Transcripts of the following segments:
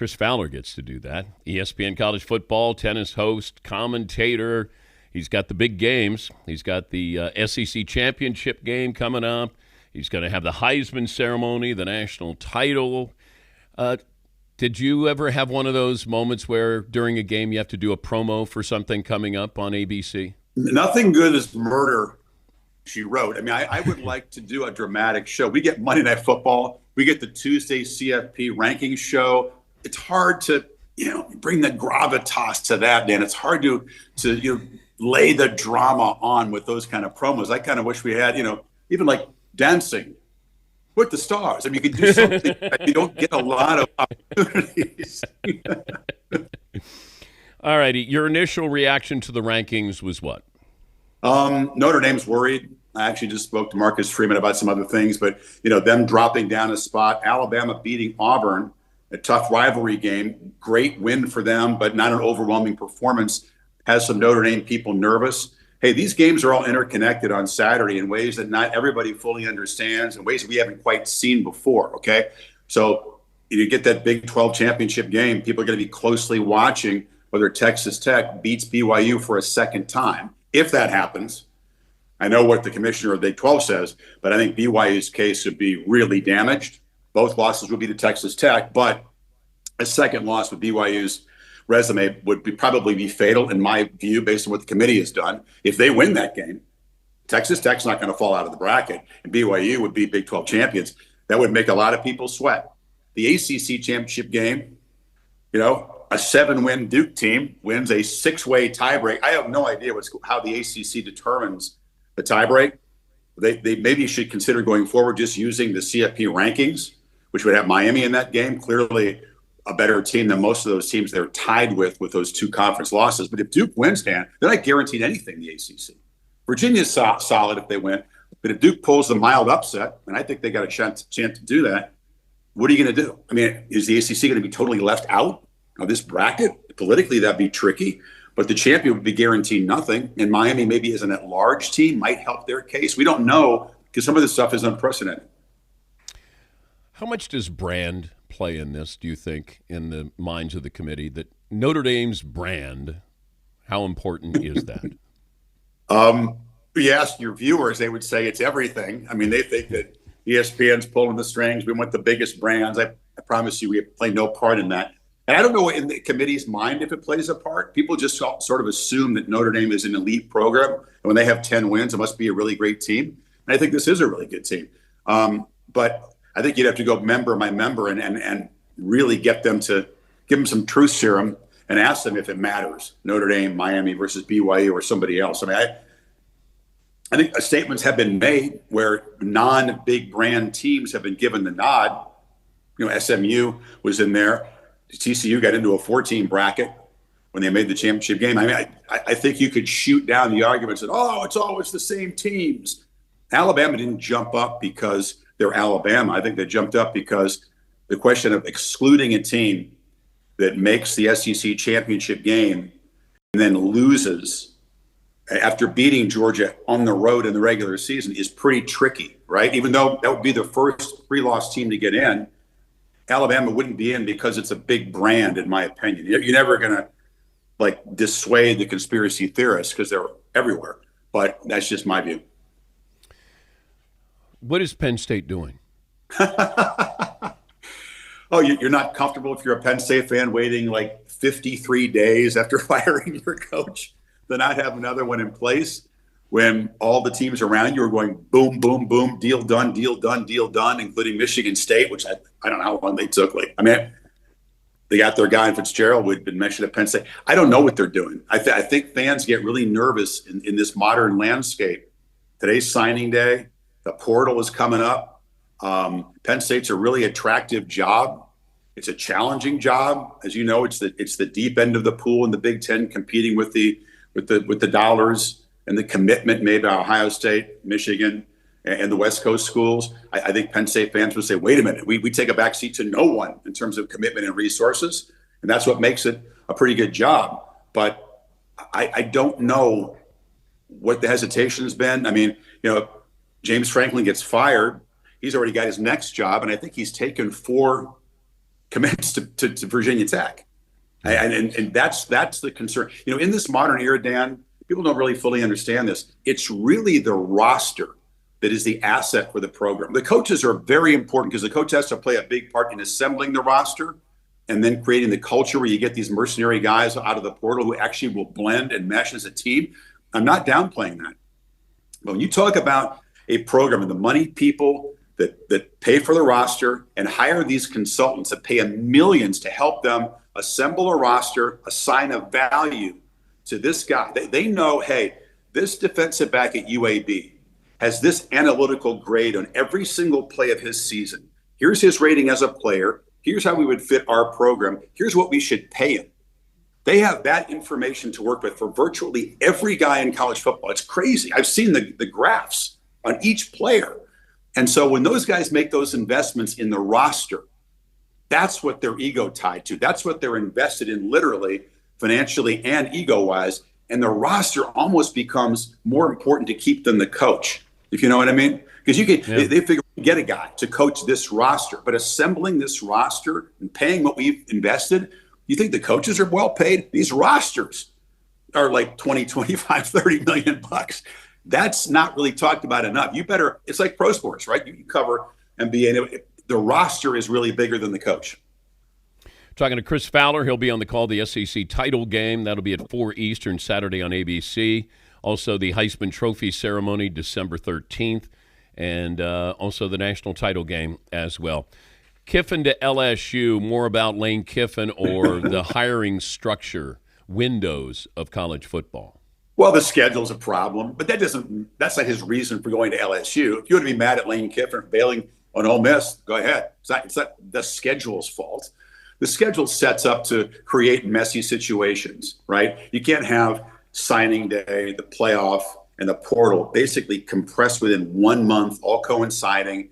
Chris Fowler gets to do that. ESPN college football, tennis host, commentator. He's got the big games. He's got the SEC championship game coming up. He's going to have the Heisman ceremony, the national title. Did you ever have one of those moments where during a game you have to do a promo for something coming up on ABC? Nothing good as murder, she wrote. I mean, I would like to do a dramatic show. We get Monday Night Football. We get the Tuesday CFP rankings show. It's hard to, bring the gravitas to that, Dan. It's hard to lay the drama on with those kind of promos. I kind of wish we had, even like dancing with the stars. I mean, you could do something that you don't get a lot of opportunities. All righty. Your initial reaction to the rankings was what? Notre Dame's worried. I actually just spoke to Marcus Freeman about some other things, but, them dropping down a spot. Alabama beating Auburn, a tough rivalry game. Great win for them, but not an overwhelming performance. Has some Notre Dame people nervous. Hey, these games are all interconnected on Saturday in ways that not everybody fully understands, in ways that we haven't quite seen before, okay? So you get that Big 12 championship game, people are going to be closely watching whether Texas Tech beats BYU for a second time. If that happens, I know what the commissioner of Big 12 says, but I think BYU's case would be really damaged. Both losses would be to Texas Tech, but a second loss with BYU's resume would probably be fatal in my view, based on what the committee has done. If they win that game, Texas Tech's not going to fall out of the bracket, and BYU would be Big 12 champions. That would make a lot of people sweat. The ACC championship game, a 7-win Duke team wins a 6-way tiebreak. I have no idea how the ACC determines the tiebreak. They maybe should consider going forward just using the CFP rankings, which would have Miami in that game. Clearly a better team than most of those teams they're tied with those two conference losses. But if Duke wins, Dan, they're not guaranteed anything in the ACC. Virginia's solid if they win. But if Duke pulls the mild upset, and I think they got a chance to do that, what are you going to do? I mean, is the ACC going to be totally left out of this bracket? Politically, that'd be tricky. But the champion would be guaranteed nothing. And Miami, maybe as an at-large team, might help their case. We don't know because some of this stuff is unprecedented. How much does brand play in this, do you think, in the minds of the committee, that Notre Dame's brand, how important is that? You ask your viewers, they would say it's everything. I mean, they think that ESPN's pulling the strings. We want the biggest brands. I promise you we play no part in that. And I don't know in the committee's mind if it plays a part. People just sort of assume that Notre Dame is an elite program. And when they have 10 wins, it must be a really great team. And I think this is a really good team. But I think you'd have to go member by member and really get them to give them some truth serum and ask them if it matters. Notre Dame, Miami versus BYU or somebody else. I mean, I think statements have been made where non-big brand teams have been given the nod. SMU was in there. TCU got into a 14 bracket when they made the championship game. I mean, I think you could shoot down the arguments that, it's always the same teams. Alabama didn't jump up because they're Alabama. I think they jumped up because the question of excluding a team that makes the SEC championship game and then loses after beating Georgia on the road in the regular season is pretty tricky, right? Even though that would be the first 3-loss team to get in, Alabama wouldn't be in because it's a big brand, in my opinion. You're never going to dissuade the conspiracy theorists because they're everywhere. But that's just my view. What is Penn State doing? You're not comfortable if you're a Penn State fan waiting 53 days after firing your coach to not have another one in place when all the teams around you are going boom, boom, boom, deal done, including Michigan State, which I don't know how long they took. They got their guy in Fitzgerald, who had been mentioned at Penn State. I don't know what they're doing. I think fans get really nervous in this modern landscape. Today's signing day. The portal is coming up. Penn State's a really attractive job. It's a challenging job. As you know, it's the deep end of the pool in the Big Ten, competing with the dollars and the commitment made by Ohio State, Michigan, and the West Coast schools. I think Penn State fans would say, wait a minute, we take a backseat to no one in terms of commitment and resources. And that's what makes it a pretty good job. But I don't know what the hesitation has been. I mean, James Franklin gets fired. He's already got his next job, and I think he's taken 4 commits to Virginia Tech. And that's the concern. In this modern era, Dan, people don't really fully understand this. It's really the roster that is the asset for the program. The coaches are very important because the coach has to play a big part in assembling the roster and then creating the culture where you get these mercenary guys out of the portal who actually will blend and mesh as a team. I'm not downplaying that. But when you talk about a program and the money people that pay for the roster and hire these consultants that pay them millions to help them assemble a roster, assign a value to this guy. They know, hey, this defensive back at UAB has this analytical grade on every single play of his season. Here's his rating as a player. Here's how we would fit our program. Here's what we should pay him. They have that information to work with for virtually every guy in college football. It's crazy. I've seen the graphs on each player. And so when those guys make those investments in the roster, that's what their ego tied to. That's what they're invested in, literally, financially and ego-wise. And the roster almost becomes more important to keep than the coach, if you know what I mean. Because they figure get a guy to coach this roster, but assembling this roster and paying what we've invested, you think the coaches are well paid? These rosters are like 20, 25, 30 million bucks. That's not really talked about enough. It's like pro sports, right? You cover NBA. The roster is really bigger than the coach. Talking to Chris Fowler, he'll be on the call, the SEC title game. That'll be at 4 Eastern Saturday on ABC. Also, the Heisman Trophy ceremony, December 13th, and also the national title game as well. Kiffin to LSU, more about Lane Kiffin or the hiring structure windows of college football? Well, the schedule's a problem, but that's not his reason for going to LSU. If you want to be mad at Lane Kiffin for bailing on Ole Miss, go ahead. It's not the schedule's fault. The schedule sets up to create messy situations, right? You can't have signing day, the playoff, and the portal basically compressed within 1 month, all coinciding,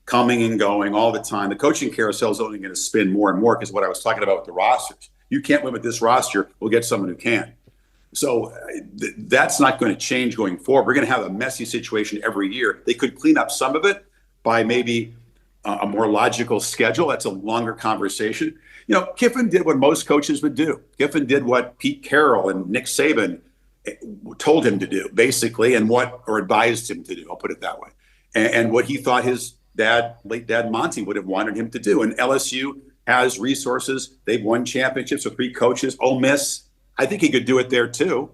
coming and going all the time. The coaching carousel is only going to spin more and more because what I was talking about with the rosters. You can't win with this roster. We'll get someone who can. So that's not going to change going forward. We're going to have a messy situation every year. They could clean up some of it by maybe a more logical schedule. That's a longer conversation. Kiffin did what most coaches would do. Kiffin did what Pete Carroll and Nick Saban told him to do, basically, or advised him to do. I'll put it that way. And what he thought his late dad Monty would have wanted him to do. And LSU has resources. They've won championships with 3 coaches. Ole Miss, I think he could do it there too,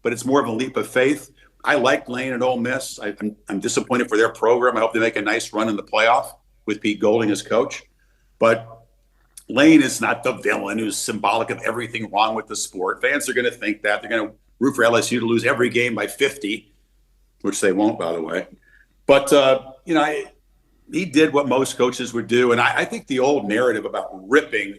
but it's more of a leap of faith. I like Lane at Ole Miss. I'm disappointed for their program. I hope they make a nice run in the playoff with Pete Golding as coach. But Lane is not the villain who's symbolic of everything wrong with the sport. Fans are going to think that. They're going to root for LSU to lose every game by 50, which they won't, by the way. But, he did what most coaches would do. And I think the old narrative about ripping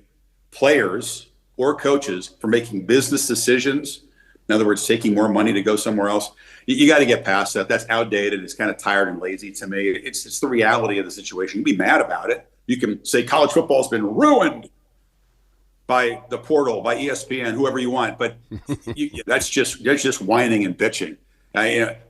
players or coaches for making business decisions, in other words, taking more money to go somewhere else, you got to get past that. That's outdated. It's kind of tired and lazy to me. It's the reality of the situation. You can be mad about it. You can say college football has been ruined by the portal, by ESPN, whoever you want, but that's just whining and bitching.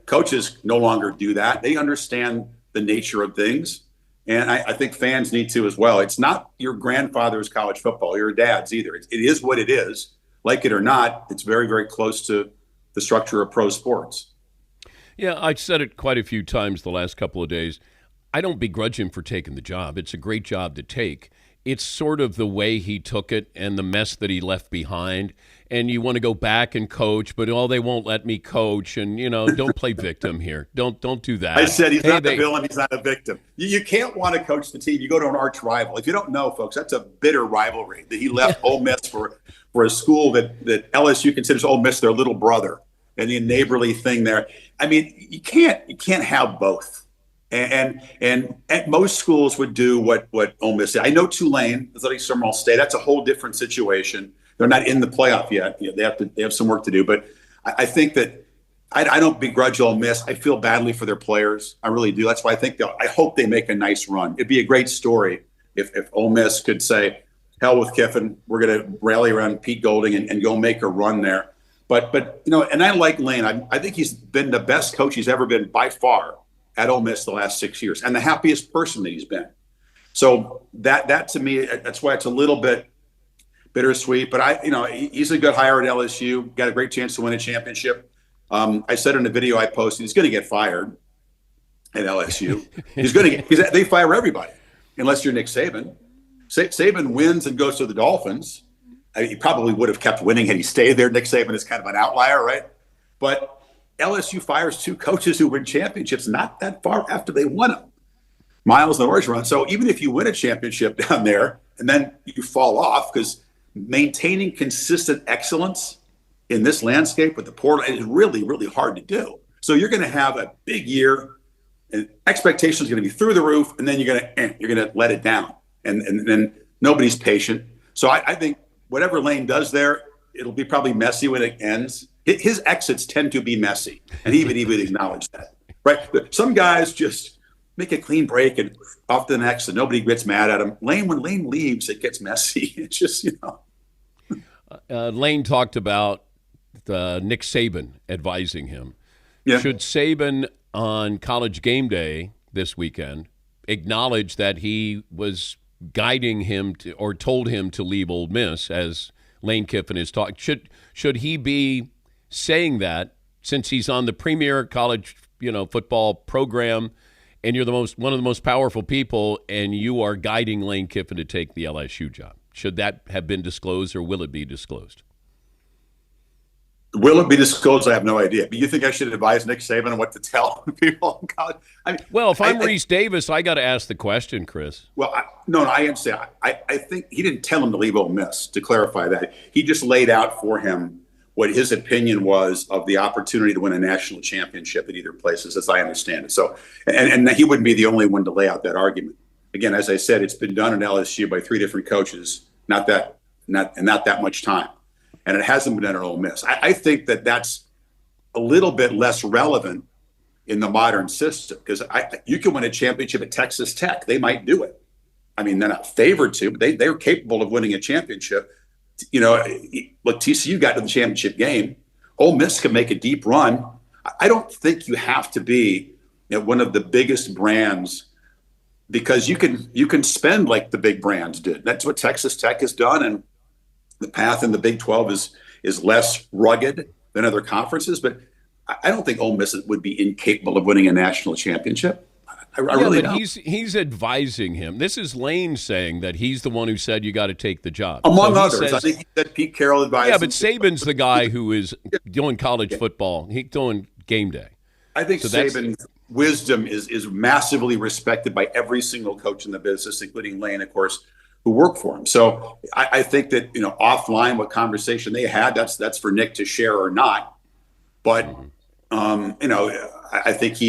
Coaches no longer do that. They understand the nature of things. And I think fans need to as well. It's not your grandfather's college football, your dad's either. It is what it is. Like it or not, it's very, very close to the structure of pro sports. Yeah, I've said it quite a few times the last couple of days. I don't begrudge him for taking the job. It's a great job to take. It's sort of the way he took it and the mess that he left behind. And you want to go back and coach, but they won't let me coach. And, don't play victim here. Don't do that. I said he's not the villain. He's not a victim. You can't want to coach the team. You go to an arch rival. If you don't know, folks, that's a bitter rivalry that he left Ole Miss for a school that LSU considers Ole Miss their little brother and the neighborly thing there. I mean, you can't have both. And most schools would do what Ole Miss did. I know Tulane, Athletic Summerall State. That's a whole different situation. They're not in the playoff yet. They have some work to do. But I think that I don't begrudge Ole Miss. I feel badly for their players. I really do. That's why I hope they make a nice run. It'd be a great story if Ole Miss could say, hell with Kiffin. We're going to rally around Pete Golding and go make a run there. But and I like Lane. I think he's been the best coach he's ever been by far at Ole Miss the last 6 years and the happiest person that he's been. So that to me, that's why it's a little bit bittersweet. But he's a good hire at LSU. Got a great chance to win a championship. I said in the video I posted, he's going to get fired at LSU. He's going to get, because they fire everybody unless you're Nick Saban. Saban wins and goes to the Dolphins. He probably would have kept winning had he stayed there. Nick Saban is kind of an outlier, right? But LSU fires 2 coaches who win championships not that far after they won them. Miles and Orgeron. So even if you win a championship down there and then you fall off, because maintaining consistent excellence in this landscape with the portal is really, really hard to do. So you're going to have a big year, and expectations are going to be through the roof, and then you're going to let it down, and then nobody's patient. So I think whatever Lane does there, it'll be probably messy when it ends. His exits tend to be messy, and he would acknowledge that, right? But some guys just make a clean break and off to the next, and nobody gets mad at him. When Lane leaves, it gets messy. It's just, Lane talked about Nick Saban advising him. Yeah. Should Saban on College Game Day this weekend acknowledge that he was guiding him to, or told him to leave Ole Miss, as Lane Kiffin is talking? Should he be saying that, since he's on the premier college football program, and you're one of the most powerful people, and you are guiding Lane Kiffin to take the LSU job? Should that have been disclosed, or will it be disclosed? Will it be disclosed? I have no idea. But you think I should advise Nick Saban on what to tell people in college? Well, if I'm Reese Davis, I got to ask the question, Chris. Well, I understand. I think he didn't tell him to leave Ole Miss, to clarify that. He just laid out for him what his opinion was of the opportunity to win a national championship at either places, as I understand it. So, and he wouldn't be the only one to lay out that argument. Again, as I said, it's been done at LSU by 3 different coaches, not that much time. And it hasn't been done at Ole Miss. I think that's a little bit less relevant in the modern system, because you can win a championship at Texas Tech. They might do it. I mean, they're not favored to, but they're capable of winning a championship. Look, TCU got to the championship game. Ole Miss can make a deep run. I don't think you have to be one of the biggest brands, because you can spend like the big brands did. That's what Texas Tech has done, and the path in the Big 12 is less rugged than other conferences. But I don't think Ole Miss would be incapable of winning a national championship. I really don't. He's advising him. This is Lane saying that he's the one who said you got to take the job. Among others, I think he said Pete Carroll advised. Yeah, but Saban's the guy who is doing college football. He's doing game day. I think Saban's wisdom is massively respected by every single coach in the business, including Lane, of course, who work for him. So I think that offline, what conversation they had, that's for Nick to share or not. But I think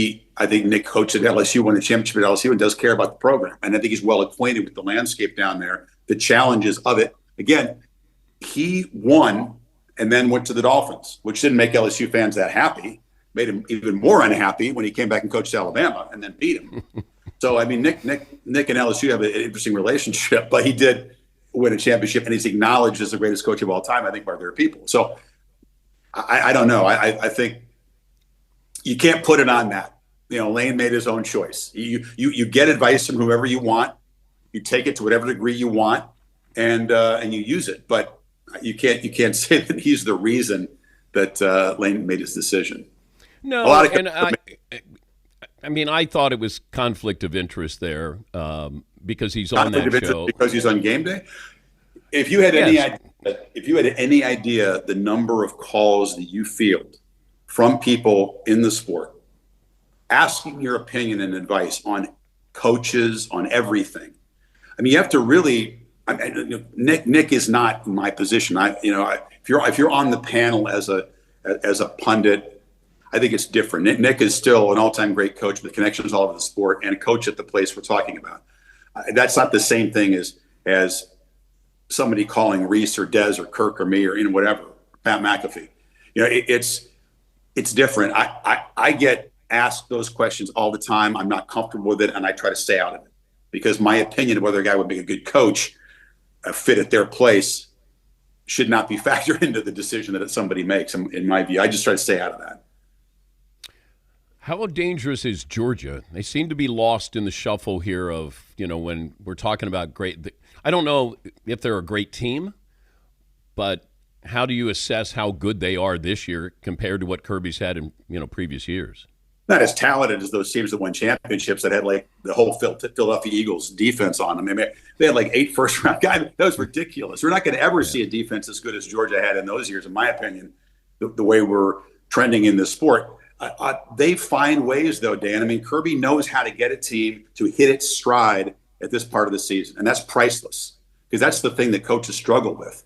Nick coached at LSU, won the championship at LSU, and does care about the program. And I think he's well acquainted with the landscape down there, the challenges of it. Again, he won and then went to the Dolphins, which didn't make LSU fans that happy. Made him even more unhappy when he came back and coached Alabama and then beat him. So, I mean, Nick and LSU have an interesting relationship, but he did win a championship, and he's acknowledged as the greatest coach of all time, I think, by their people. So I don't know. I think you can't put it on that. Lane made his own choice. You get advice from whoever you want. You take it to whatever degree you want, and you use it. But you can't say that he's the reason that Lane made his decision. No, I thought it was conflict of interest there because he's on that show. Because he's on game day. If you had any idea the number of calls that you field from people in the sport asking your opinion and advice on coaches, on everything. I mean, you have to really. Nick is not in my position. If you're on the panel as a pundit, I think it's different. Nick is still an all-time great coach with connections all over the sport and a coach at the place we're talking about. That's not the same thing as somebody calling Reese or Des or Kirk or me or whatever, Pat McAfee. It's different. I get asked those questions all the time. I'm not comfortable with it, and I try to stay out of it because my opinion of whether a guy would be a good coach, fit at their place, should not be factored into the decision that somebody makes. In my view, I just try to stay out of that. How dangerous is Georgia? They seem to be lost in the shuffle here of, when we're talking about great. I don't know if they're a great team, but how do you assess how good they are this year compared to what Kirby's had in, previous years? Not as talented as those teams that won championships that had like the whole Philadelphia Eagles defense on them. I mean, they had like 8 first-round guys. That was ridiculous. We're not going to ever see a defense as good as Georgia had in those years, in my opinion, the way we're trending in this sport. They find ways, though, Dan. I mean, Kirby knows how to get a team to hit its stride at this part of the season, and that's priceless because that's the thing that coaches struggle with.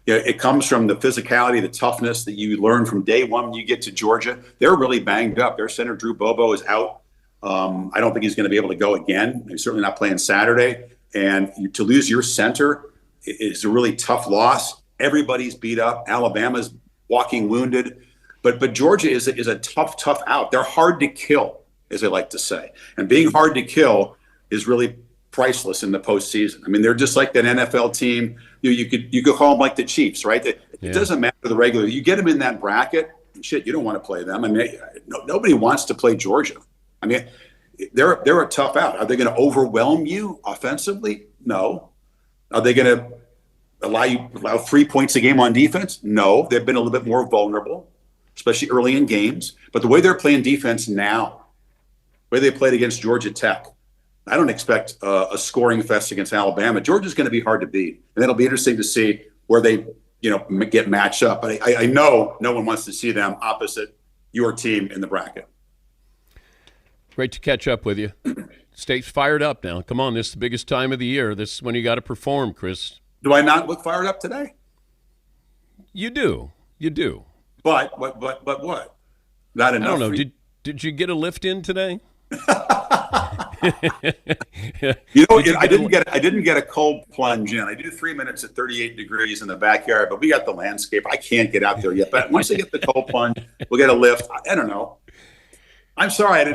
It comes from the physicality, the toughness that you learn from day one when you get to Georgia. They're really banged up. Their center, Drew Bobo, is out. I don't think he's going to be able to go again. He's certainly not playing Saturday. And to lose your center is a really tough loss. Everybody's beat up. Alabama's walking wounded. But Georgia is a tough out. They're hard to kill, as they like to say. And being hard to kill is really priceless in the postseason. I mean, they're just like that NFL team. You could call them like the Chiefs, right? It doesn't matter the regular. You get them in that bracket, and shit, you don't want to play them. I mean, nobody wants to play Georgia. I mean, they're a tough out. Are they going to overwhelm you offensively? No. Are they going to allow 3 points a game on defense? No. They've been a little bit more vulnerable, especially early in games. But the way they're playing defense now, the way they played against Georgia Tech, I don't expect a scoring fest against Alabama. Georgia's going to be hard to beat, and it'll be interesting to see where they, get matched up. But I know no one wants to see them opposite your team in the bracket. Great to catch up with you. State's fired up now. Come on, this is the biggest time of the year. This is when you got to perform, Chris. Do I not look fired up today? You do. But what? Not enough. I don't know. Did you get a lift in today? I didn't get a cold plunge in. I do 3 minutes at 38 degrees in the backyard, but we got the landscape. I can't get out there yet. But once I get the cold plunge, we'll get a lift. I don't know. I'm sorry,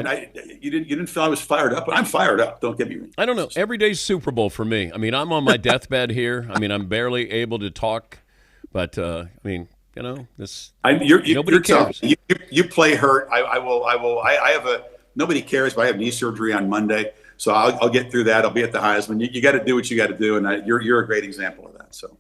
you didn't feel I was fired up, but I'm fired up. Don't get me wrong. I don't know. Every day's Super Bowl for me. I mean, I'm on my deathbed here. I mean, I'm barely able to talk, but this. Nobody cares. You play hurt. I have nobody cares, but I have knee surgery on Monday, so I'll get through that. I'll be at the Heisman. You got to do what you got to do, and you're a great example of that. So.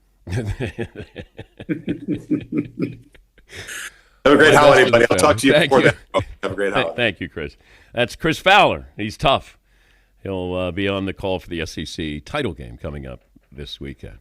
Have a great holiday, buddy. I'll talk to you before that. Have a great holiday. Thank you, Chris. That's Chris Fowler. He's tough. He'll be on the call for the SEC title game coming up this weekend.